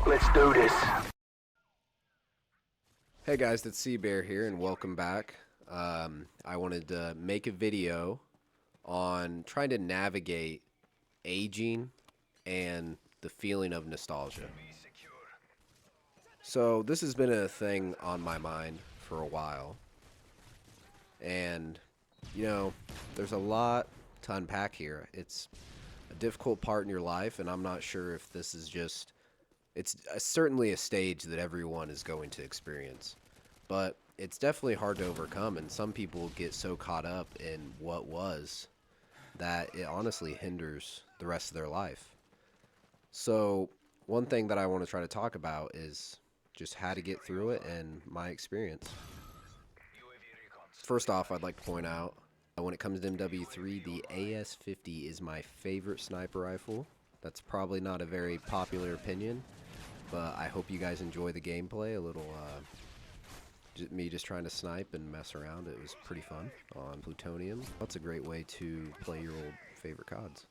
Let's do this. Hey guys, it's Bear here, and welcome back. I wanted to make a video on trying to navigate aging and the feeling of nostalgia. So this has been a thing on my mind for a while, and there's a lot to unpack here. It's a difficult part in your life, and I'm not sure if this is just certainly a stage that everyone is going to experience, but it's definitely hard to overcome, and some people get so caught up in what was that it honestly hinders the rest of their life. So one thing that I want to try to talk about is just how to get through it and my experience. First off, I'd like to point out when it comes to MW3, the AS-50 is my favorite sniper rifle. That's probably not a very popular opinion, but I hope you guys enjoy the gameplay. A little, me just trying to snipe and mess around. It was pretty fun on Plutonium. That's a great way to play your old favorite CODs.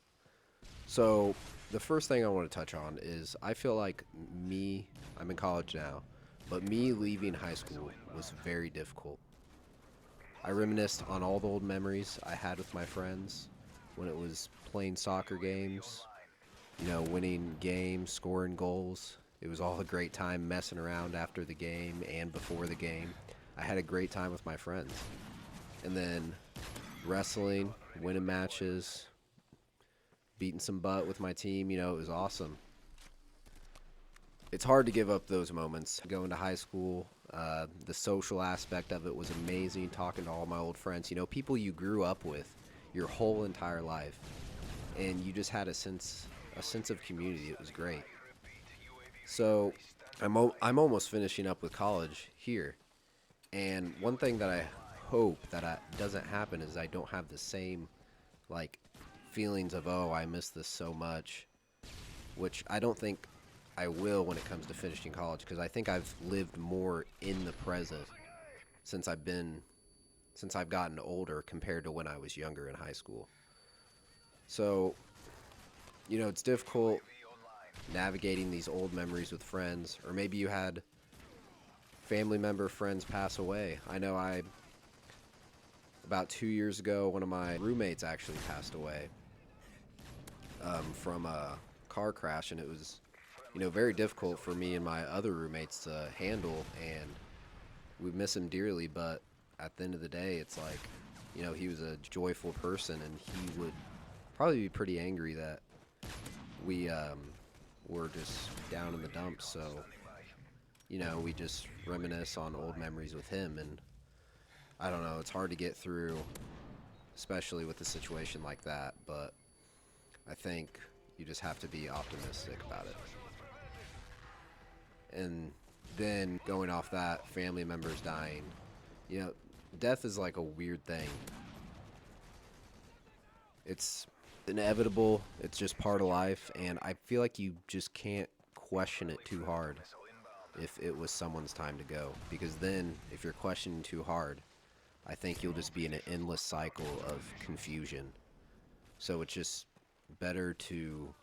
So, the first thing I want to touch on is I feel like I'm in college now, but me leaving high school was very difficult. I reminisced on all the old memories I had with my friends when it was playing soccer games, winning games, scoring goals. It was all a great time messing around after the game and before the game. I had a great time with my friends. And then wrestling, winning matches, beating some butt with my team, it was awesome. It's hard to give up those moments. Going to high school, the social aspect of it was amazing, talking to all my old friends, people you grew up with your whole entire life. And you just had a sense of community. It was great. So I'm almost finishing up with college here, and one thing that I hope that doesn't happen is I don't have the same feelings of, oh, I miss this so much, which I don't think I will when it comes to finishing college, because I think I've lived more in the present since I've gotten older compared to when I was younger in high school. So it's difficult navigating these old memories with friends, or maybe you had family member friends pass away. I know about 2 years ago, one of my roommates actually passed away from a car crash, and it was very difficult for me and my other roommates to handle, and we miss him dearly. But at the end of the day, it's like, he was a joyful person, and he would probably be pretty angry that we were just down in the dumps. So we just reminisce on old memories with him, and I don't know, it's hard to get through, especially with a situation like that, but I think you just have to be optimistic about it. And then going off that, family members dying, death is like a weird thing. It's inevitable, it's just part of life, and I feel like you just can't question it too hard if it was someone's time to go, because then if you're questioning too hard, I think you'll just be in an endless cycle of confusion. So it's just better to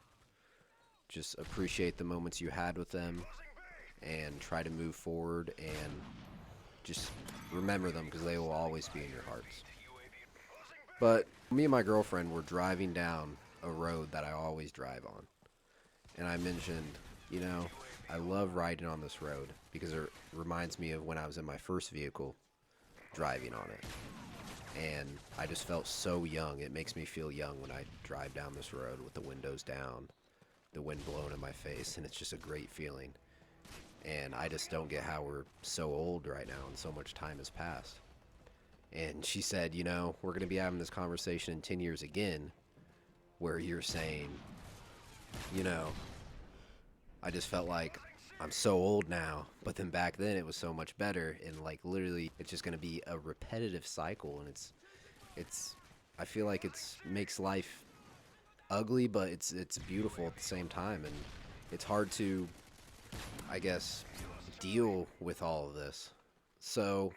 just appreciate the moments you had with them and try to move forward and just remember them, because they will always be in your hearts. But me and my girlfriend were driving down a road that I always drive on, and I mentioned, I love riding on this road because it reminds me of when I was in my first vehicle driving on it, and I just felt so young. It makes me feel young when I drive down this road with the windows down, the wind blowing in my face, and it's just a great feeling. And I just don't get how we're so old right now and so much time has passed. And she said, we're going to be having this conversation in 10 years again, where you're saying, I just felt like I'm so old now, but then back then it was so much better, and literally it's just going to be a repetitive cycle, and it's I feel like it's makes life ugly, but it's beautiful at the same time, and it's hard to, I guess, deal with all of this. So,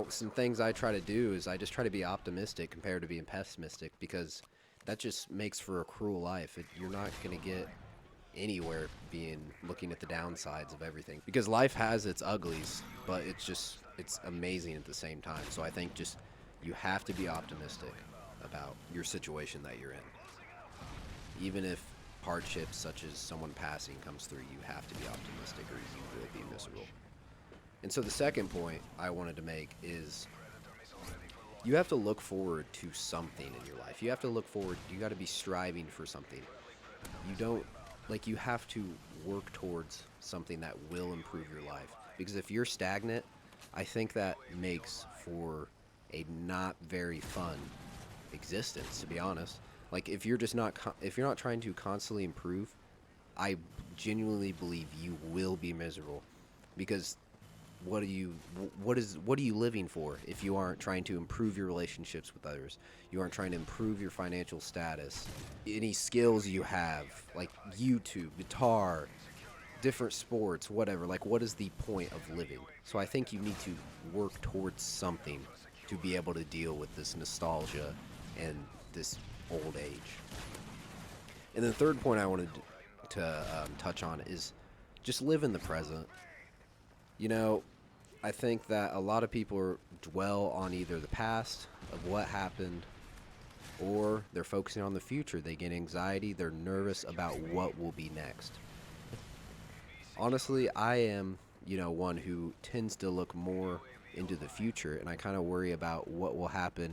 some things I try to do is I just try to be optimistic compared to being pessimistic, because that just makes for a cruel life. You're not going to get anywhere being looking at the downsides of everything, because life has its uglies, but it's amazing at the same time. So I think just you have to be optimistic about your situation that you're in. Even if hardships such as someone passing comes through, you have to be optimistic or you will be miserable. And so the second point I wanted to make is you have to look forward to something in your life. You have to look forward, you got to be striving for something. You don't, like, you have to work towards something that will improve your life. Because if you're stagnant, I think that makes for a not very fun existence, to be honest. Like, if you're just not, if you're not trying to constantly improve, I genuinely believe you will be miserable. Because what are you living for if you aren't trying to improve your relationships with others? You aren't trying to improve your financial status, any skills you have, like YouTube, guitar, different sports, whatever. Like, what is the point of living? So I think you need to work towards something to be able to deal with this nostalgia and this old age. And the third point I wanted to touch on is just live in the present. You know, I think that a lot of people dwell on either the past of what happened, or they're focusing on the future. They get anxiety, they're nervous about what will be next. Honestly, I am, one who tends to look more into the future, and I kind of worry about what will happen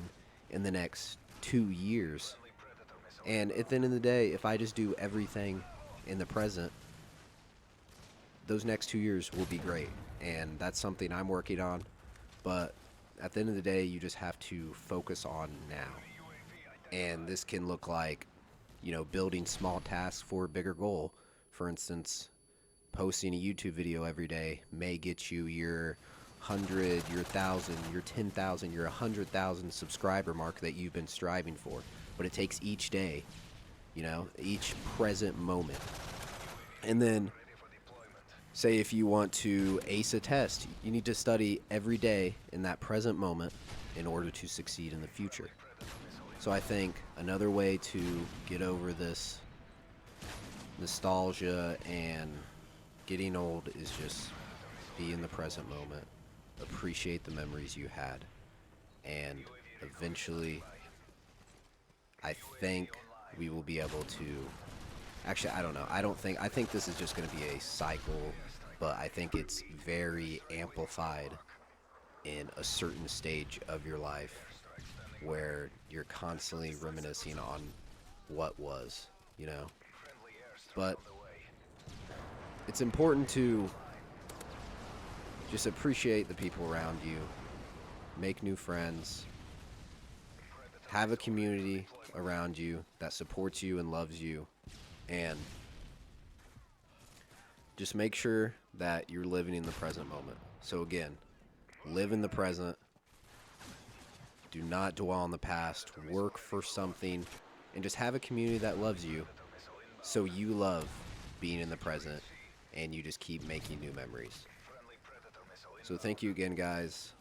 in the next 2 years. And at the end of the day, if I just do everything in the present, those next 2 years will be great. And that's something I'm working on. But at the end of the day, you just have to focus on now. And this can look like, building small tasks for a bigger goal. For instance, posting a YouTube video every day may get you your 100, your 1,000, your 10,000, your 100,000 subscriber mark that you've been striving for. But it takes each day, each present moment. And then, say if you want to ace a test, you need to study every day in that present moment in order to succeed in the future. So I think another way to get over this nostalgia and getting old is just be in the present moment, appreciate the memories you had, and eventually I think we will be able to. Actually, I don't know. I think this is just going to be a cycle, but I think it's very amplified in a certain stage of your life where you're constantly reminiscing on what was, But it's important to just appreciate the people around you, make new friends, have a community around you that supports you and loves you. And just make sure that you're living in the present moment. So again, live in the present. Do not dwell on the past. Work for something. And just have a community that loves you. So you love being in the present. And you just keep making new memories. So thank you again, guys.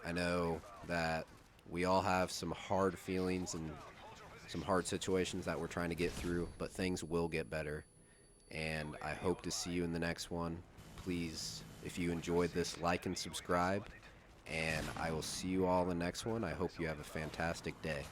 I know that we all have some hard feelings and some hard situations that we're trying to get through, but things will get better. And I hope to see you in the next one. Please, if you enjoyed this, like and subscribe. And I will see you all in the next one. I hope you have a fantastic day.